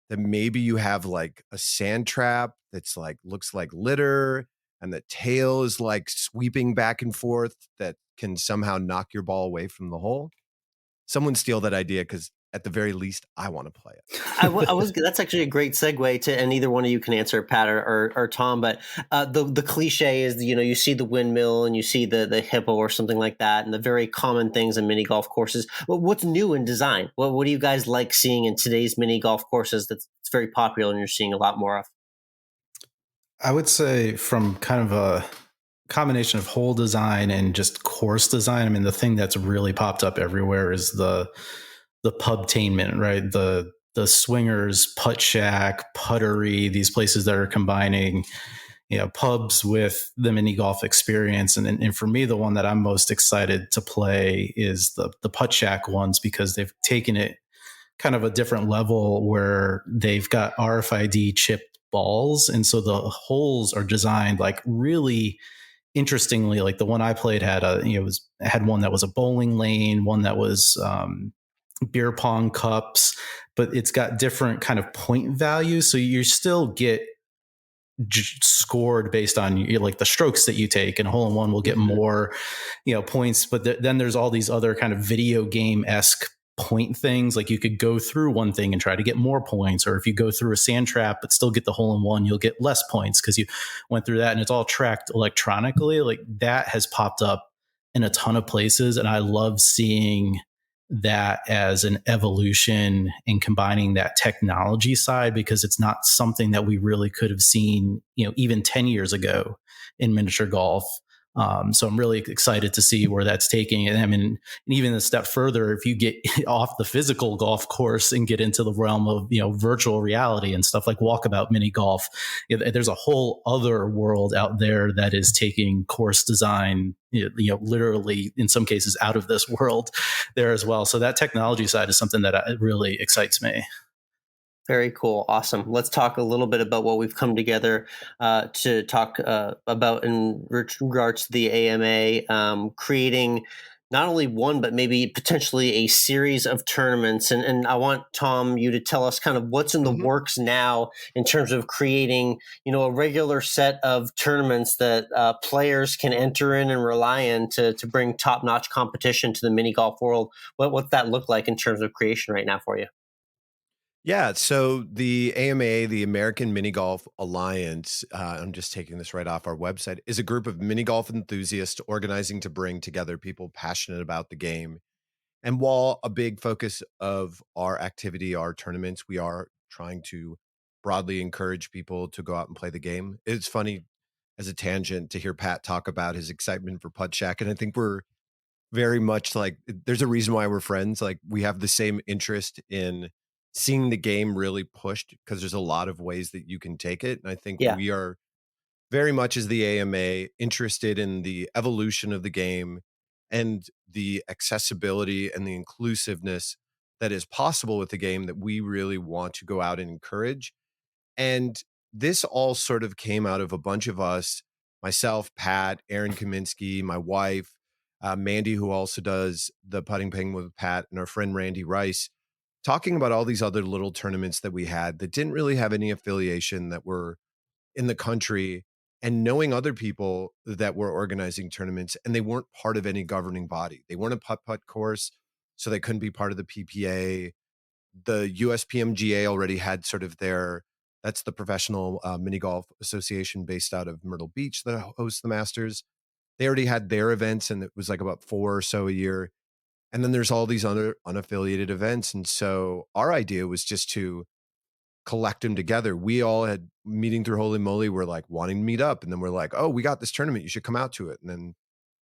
that maybe you have like a sand trap that's like looks like litter, and the tail is like sweeping back and forth that can somehow knock your ball away from the hole. Someone steal that idea, because at the very least, I want to play it. I was. That's actually a great segue to, and either one of you can answer, Pat or Tom. But the cliche is, you see the windmill and you see the hippo or something like that, and the very common things in mini golf courses. Well, what's new in design? What do you guys like seeing in today's mini golf courses that's very popular and you're seeing a lot more of? I would say from kind of a combination of hole design and just course design. I mean, the thing that's really popped up everywhere is the pubtainment, right? The swingers, putt shack, puttery, these places that are combining, pubs with the mini golf experience. And for me, the one that I'm most excited to play is the putt shack ones, because they've taken it kind of a different level where they've got RFID chipped balls. And so the holes are designed like really interestingly. Like the one I played had had one that was a bowling lane, one that was beer pong cups, but it's got different kind of point values. So you still get scored based on like the strokes that you take, and hole in one will get more, points. But then there's all these other kind of video game-esque point things. Like you could go through one thing and try to get more points, or if you go through a sand trap but still get the hole in one, you'll get less points because you went through that, and it's all tracked electronically. Like that has popped up in a ton of places, and I love seeing that as an evolution in combining that technology side, because it's not something that we really could have seen, even 10 years ago in miniature golf. So I'm really excited to see where that's taking it. I mean, and even a step further, if you get off the physical golf course and get into the realm of, virtual reality and stuff like walkabout mini golf, there's a whole other world out there that is taking course design, literally in some cases out of this world there as well. So that technology side is something that really excites me. Very cool. Awesome. Let's talk a little bit about what we've come together to talk about in regards to the AMA, creating not only one, but maybe potentially a series of tournaments. And I want, Tom, you to tell us kind of what's in the works now in terms of creating, a regular set of tournaments that players can enter in and rely on to bring top-notch competition to the mini golf world. What's that look like in terms of creation right now for you? Yeah, so the AMA, the American Mini Golf Alliance, I'm just taking this right off our website, is a group of mini golf enthusiasts organizing to bring together people passionate about the game. And while a big focus of our activity are tournaments, we are trying to broadly encourage people to go out and play the game. It's funny, as a tangent, to hear Pat talk about his excitement for Putt Shack. And I think we're very much like, there's a reason why we're friends. Like we have the same interest in seeing the game really pushed, because there's a lot of ways that you can take it. And I think we are very much, as the AMA, interested in the evolution of the game and the accessibility and the inclusiveness that is possible with the game that we really want to go out and encourage. And this all sort of came out of a bunch of us, myself, Pat, Aaron Kaminsky, my wife, Mandy, who also does the putting ping with Pat, and our friend Randy Rice, talking about all these other little tournaments that we had that didn't really have any affiliation, that were in the country, and knowing other people that were organizing tournaments, and they weren't part of any governing body. They weren't a putt-putt course, so they couldn't be part of the PPA. The USPMGA already had sort of that's the Professional Mini Golf Association based out of Myrtle Beach that hosts the Masters. They already had their events, and it was like about 4 or so a year. And then there's all these other unaffiliated events. And so our idea was just to collect them together. We all had meeting through Holey Moley. We're like wanting to meet up. And then we're like, oh, we got this tournament. You should come out to it. And then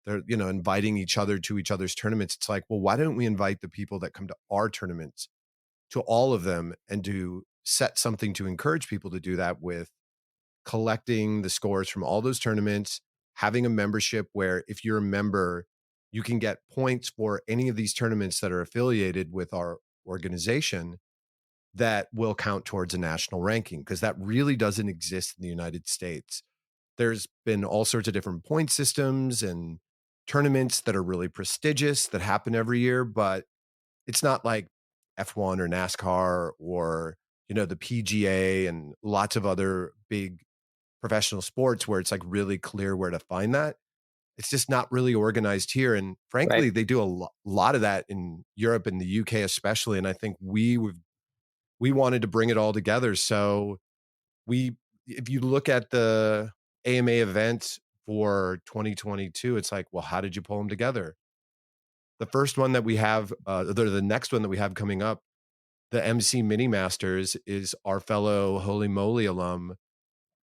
they're, inviting each other to each other's tournaments. It's like, well, why don't we invite the people that come to our tournaments to all of them and to set something to encourage people to do that with collecting the scores from all those tournaments, having a membership where if you're a member, you can get points for any of these tournaments that are affiliated with our organization that will count towards a national ranking, because that really doesn't exist in the United States. There's been all sorts of different point systems and tournaments that are really prestigious that happen every year, but it's not like F1 or NASCAR or, the PGA and lots of other big professional sports where it's like really clear where to find that. It's just not really organized here. And frankly, They do a lot of that in Europe and the UK especially. And I think we wanted to bring it all together. So if you look at the AMA event for 2022, it's like, well, how did you pull them together? The first one that we have, the next one that we have coming up, the MC Mini Masters, is our fellow Holey Moley alum,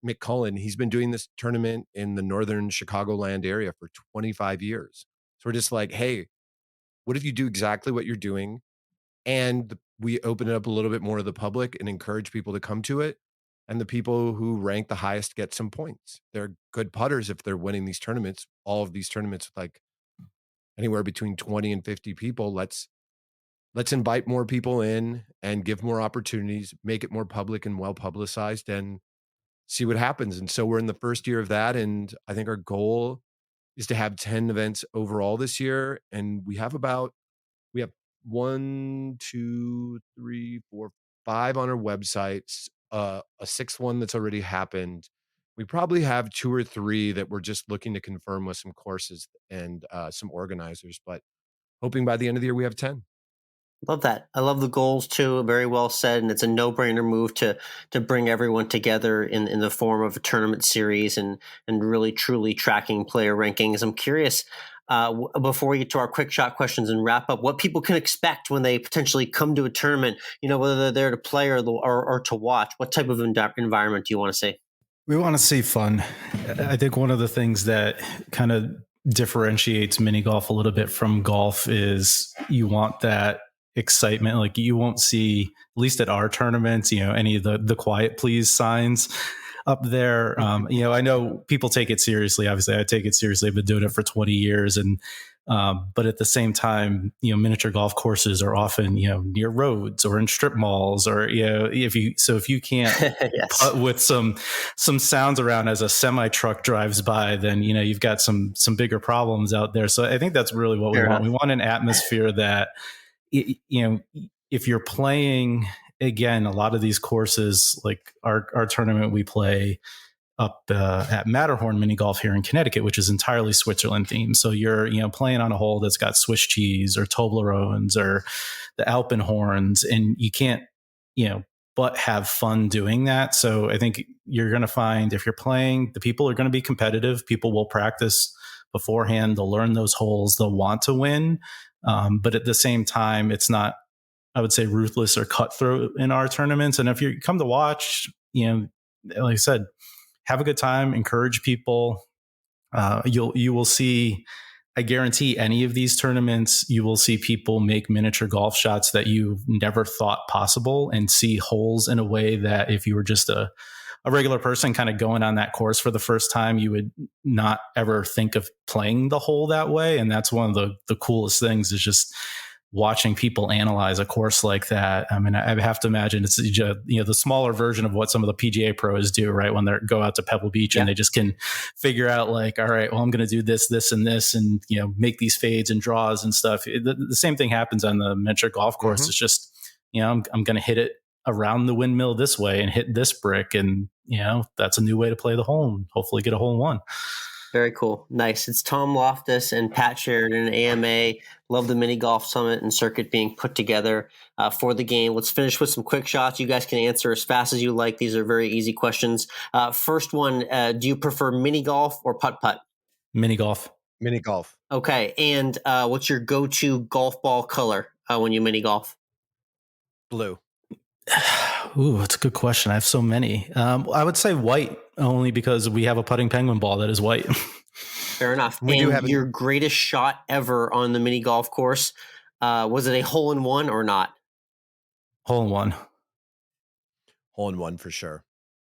Mick Cullen. He's been doing this tournament in the northern Chicagoland area for 25 years. So we're just like, hey, what if you do exactly what you're doing? And we open it up a little bit more to the public and encourage people to come to it. And the people who rank the highest get some points. They're good putters if they're winning these tournaments. All of these tournaments with like anywhere between 20 and 50 people. Let's invite more people in and give more opportunities, make it more public and well publicized, and see what happens. And so we're in the first year of that. And I think our goal is to have 10 events overall this year. And we have 1, 2, 3, 4, 5 on our websites, a 6th one that's already happened. We probably have 2 or 3 that we're just looking to confirm with some courses and some organizers, but hoping by the end of the year we have 10. Love that. I love the goals too. Very well said. And it's a no-brainer move to bring everyone together in the form of a tournament series and really truly tracking player rankings. I'm curious, before we get to our quick shot questions and wrap up, what people can expect when they potentially come to a tournament, whether they're there to play or to watch. What type of environment do you want to see? We want to see fun. I think one of the things that kind of differentiates mini golf a little bit from golf is you want that excitement. Like you won't see, at least at our tournaments, any of the quiet please signs up there. I know people take it seriously. Obviously I take it seriously. I've been doing it for 20 years. And, but at the same time, miniature golf courses are often, near roads or in strip malls or, if you can't yes. put with some sounds around as a semi truck drives by, then, you've got some bigger problems out there. So I think that's really what we want. We want an atmosphere that, if you're playing, again, a lot of these courses, like our tournament, we play up at Matterhorn Mini Golf here in Connecticut, which is entirely Switzerland themed. So you're, playing on a hole that's got Swiss cheese or Toblerones or the Alpenhorns, and you can't, but have fun doing that. So I think you're going to find if you're playing, the people are going to be competitive. People will practice beforehand. They'll learn those holes. They'll want to win. But at the same time, it's not, I would say, ruthless or cutthroat in our tournaments. And if you come to watch, like I said, have a good time, encourage people. You will see, I guarantee any of these tournaments, you will see people make miniature golf shots that you never thought possible and see holes in a way that if you were just a regular person kind of going on that course for the first time, you would not ever think of playing the hole that way. And that's one of the coolest things, is just watching people analyze a course like that. I mean, I have to imagine it's the smaller version of what some of the PGA pros do, right? When they go out to Pebble Beach and they just can figure out like, all right, well, I'm going to do this, this, and this, and make these fades and draws and stuff. The same thing happens on the miniature golf course. Mm-hmm. It's just, I'm going to hit it around the windmill this way and hit this brick, and that's a new way to play the hole and hopefully get a hole in one. Very cool. Nice. It's Tom Loftus and Pat Sheridan, AMA. Love the mini golf summit and circuit being put together for the game. Let's finish with some quick shots. You guys can answer as fast as you like. These are very easy questions. First one, do you prefer mini golf or putt-putt? Mini golf. Mini golf. Okay. And what's your go-to golf ball color when you mini golf? Blue. Ooh, that's a good question. I have so many. I would say white, only because we have a putting penguin ball that is white. Fair enough. We and do have your greatest shot ever on the mini golf course, was it a hole-in-one or not? Hole-in-one. Hole-in-one for sure.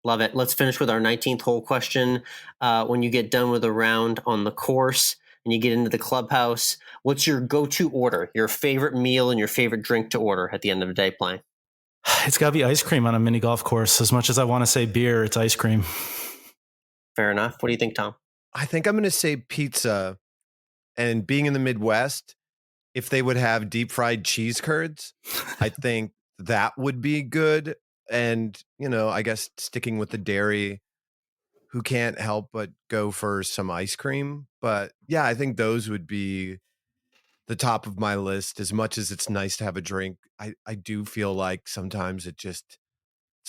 Love it. Let's finish with our 19th hole question. When you get done with a round on the course and you get into the clubhouse, what's your go-to order, your favorite meal and your favorite drink to order at the end of the day playing? It's got to be ice cream on a mini golf course. As much as I want to say beer, it's ice cream. Fair enough. What do you think, Tom? I think I'm going to say pizza. And being in the Midwest, if they would have deep fried cheese curds, I think that would be good. And, I guess sticking with the dairy, who can't help but go for some ice cream? But yeah, I think those would be the top of my list. As much as it's nice to have a drink, I do feel like sometimes it's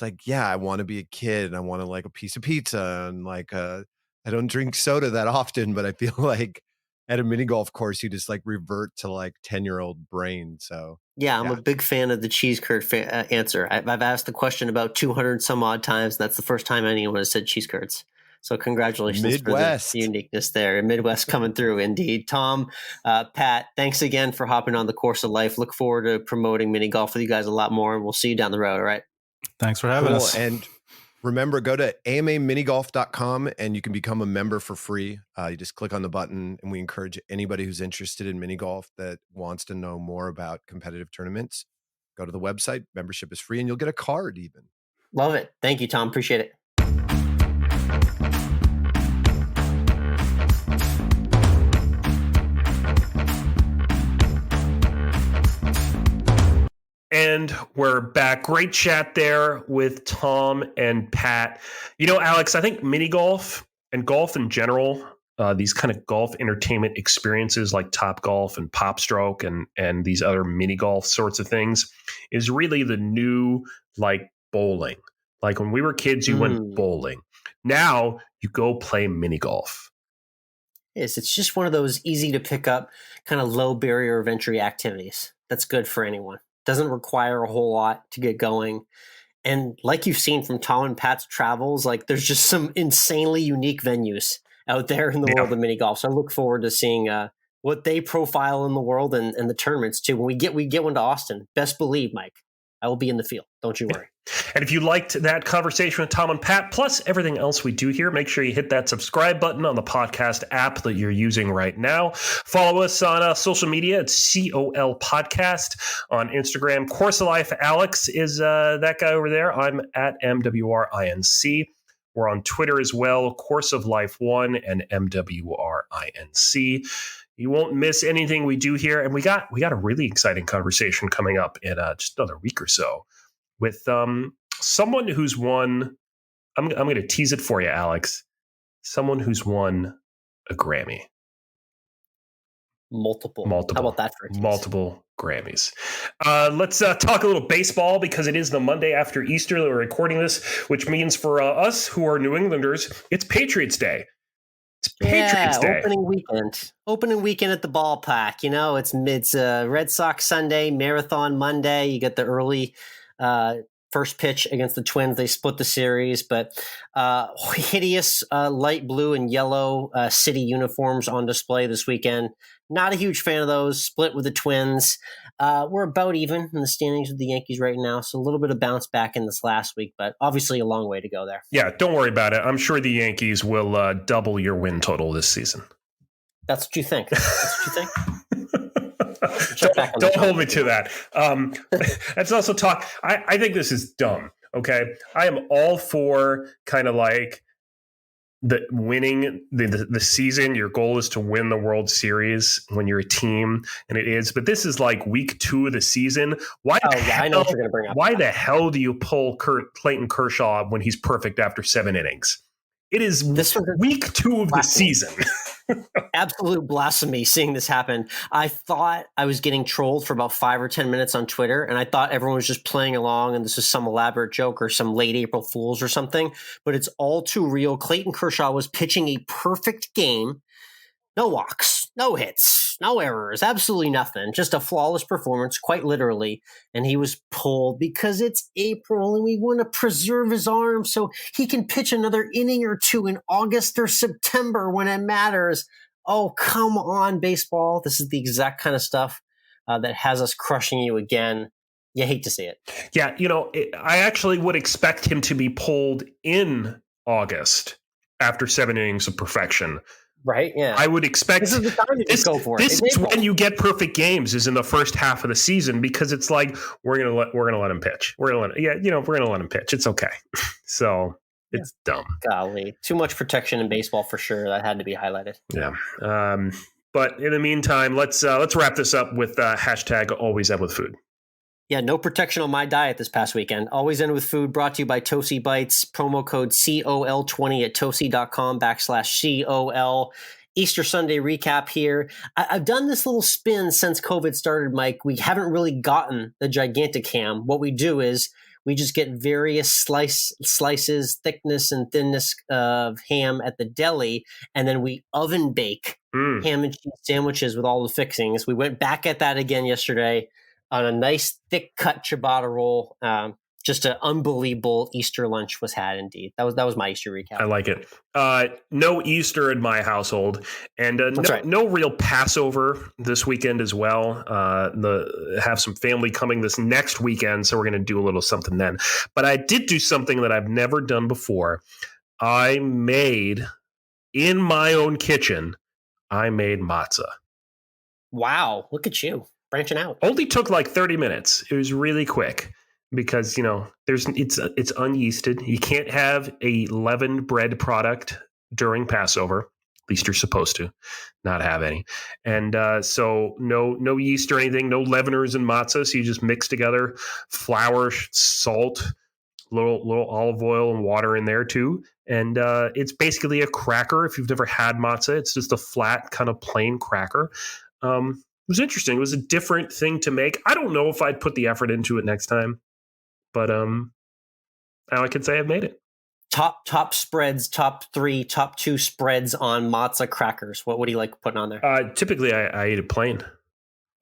like, yeah, I want to be a kid and I want to like a piece of pizza and I don't drink soda that often, but I feel like at a mini golf course, you just like revert to like 10-year-old brain. So yeah, I'm a big fan of the cheese curd answer. I've asked the question about 200 some odd times. That's the first time anyone has said cheese curds. So congratulations Midwest. for the uniqueness there. Midwest coming through indeed. Tom, Pat, thanks again for hopping on the Course of Life. Look forward to promoting mini golf with you guys a lot more, and we'll see you down the road. All right. Thanks for having us. And remember, go to amaminigolf.com and you can become a member for free. You just click on the button, and we encourage anybody who's interested in mini golf that wants to know more about competitive tournaments, go to the website. Membership is free and you'll get a card even. Love it. Thank you, Tom. Appreciate it. And we're back. Great chat there with Tom and Pat. Alex, I think mini golf and golf in general, these kind of golf entertainment experiences like Top Golf and Pop Stroke and these other mini golf sorts of things is really the new like bowling. Like when we were kids, you went bowling. Now you go play mini golf. Yes, it's just one of those easy to pick up kind of low barrier of entry activities. That's good for anyone. Doesn't require a whole lot to get going. And like you've seen from Tom and Pat's travels, like there's just some insanely unique venues out there in the world of mini golf. So I look forward to seeing what they profile in the world and the tournaments too. When we get one to Austin, best believe, Mike, I will be in the field. Don't you worry. And if you liked that conversation with Tom and Pat, plus everything else we do here, make sure you hit that subscribe button on the podcast app that you're using right now. Follow us on social media. It's COL Podcast on Instagram. Course of Life Alex is that guy over there. I'm at MWRINC. We're on Twitter as well, Course of Life 1 and MWRINC. You won't miss anything we do here. And we got a really exciting conversation coming up in just another week or so with someone who's won. I'm going to tease it for you, Alex. Someone who's won a Grammy. Multiple. How about that for a tease? Multiple Grammys. Let's talk a little baseball because it is the Monday after Easter that we're recording this, which means for us who are New Englanders, it's Patriots Day. Patriots Day. Opening weekend at the ballpark. It's Red Sox Sunday, Marathon Monday. You get the early first pitch against the Twins. They split the series, but hideous light blue and yellow city uniforms on display this weekend. Not a huge fan of those. Split with the Twins. We're about even in the standings with the Yankees right now, so a little bit of bounce back in this last week, but obviously a long way to go there. Yeah, don't worry about it. I'm sure the Yankees will double your win total this season. That's what you think. Don't hold me to that. Let's also talk. I think this is dumb. Okay, I am all for kind of like the winning the season. Your goal is to win the World Series when you're a team, and it is. But this is like week 2 of the season. I know what you're going to bring up. Why the hell do you pull Clayton Kershaw when he's perfect after 7 innings? It is week 2 of the season. Absolute blasphemy seeing this happen. I thought I was getting trolled for about 5 or 10 minutes on Twitter, and I thought everyone was just playing along and this is some elaborate joke or some late April Fools or something, but it's all too real. Clayton Kershaw was pitching a perfect game No walks, no hits, no errors, absolutely nothing. Just a flawless performance, quite literally. And he was pulled because it's April and we want to preserve his arm so he can pitch another inning or two in August or September when it matters. Oh, come on, baseball. This is the exact kind of stuff that has us crushing you again. You hate to see it. Yeah, I actually would expect him to be pulled in August after 7 innings of perfection. Right? Yeah. I would expect this is the time to just go for it. This is when you get perfect games, is in the first half of the season, because it's like we're gonna let him pitch. We're gonna let him pitch. It's okay. So it's dumb. Golly, too much protection in baseball for sure. That had to be highlighted. Yeah. But in the meantime, let's wrap this up with hashtag #AlwaysEndWithFood. Yeah, no protection on my diet this past weekend. Always End With Food, brought to you by Tosi Bites. Promo code COL20 at tosi.com/COL. Easter Sunday recap here. I've done this little spin since COVID started, Mike. We haven't really gotten the gigantic ham. What we do is we just get various slices, thickness and thinness of ham at the deli, and then we oven bake ham and cheese sandwiches with all the fixings. We went back at that again yesterday on a nice thick cut ciabatta roll. Just an unbelievable Easter lunch was had indeed. That was my Easter recap. I like it. No Easter in my household, and no real Passover this weekend as well. Have some family coming this next weekend, so we're going to do a little something then. But I did do something that I've never done before. I made in my own kitchen. I made matzah. Wow, look at you. Branching out. Only took like 30 minutes. It was really quick because, it's unyeasted. You can't have a leavened bread product during Passover. At least you're supposed to not have any. And so no yeast or anything, no leaveners in matzah. So you just mix together flour, salt, little olive oil and water in there too. And it's basically a cracker. If you've never had matzah, it's just a flat kind of plain cracker. It was interesting. It was a different thing to make. I don't know if I'd put the effort into it next time, but I can say I've made it. Top spreads, top 2 spreads on matzah crackers. What do you like putting on there? Typically, I eat it plain,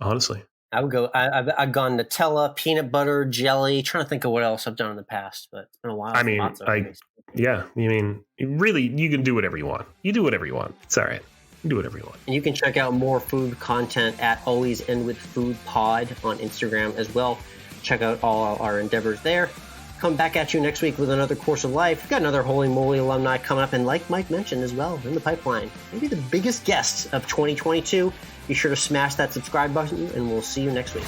honestly. I would go. I've gone Nutella, peanut butter, jelly. Trying to think of what else I've done in the past, but it's been a while. I mean, really, you can do whatever you want. You do whatever you want. It's all right. Do whatever you want. And you can check out more food content at AlwaysEndWithFood Pod on Instagram as well. Check out all our endeavors there. Come back at you next week with another Course of Life. We've got another Holey Moley alumni coming up, and like Mike mentioned as well, in the pipeline, maybe the biggest guest of 2022. Be sure to smash that subscribe button, and we'll see you next week.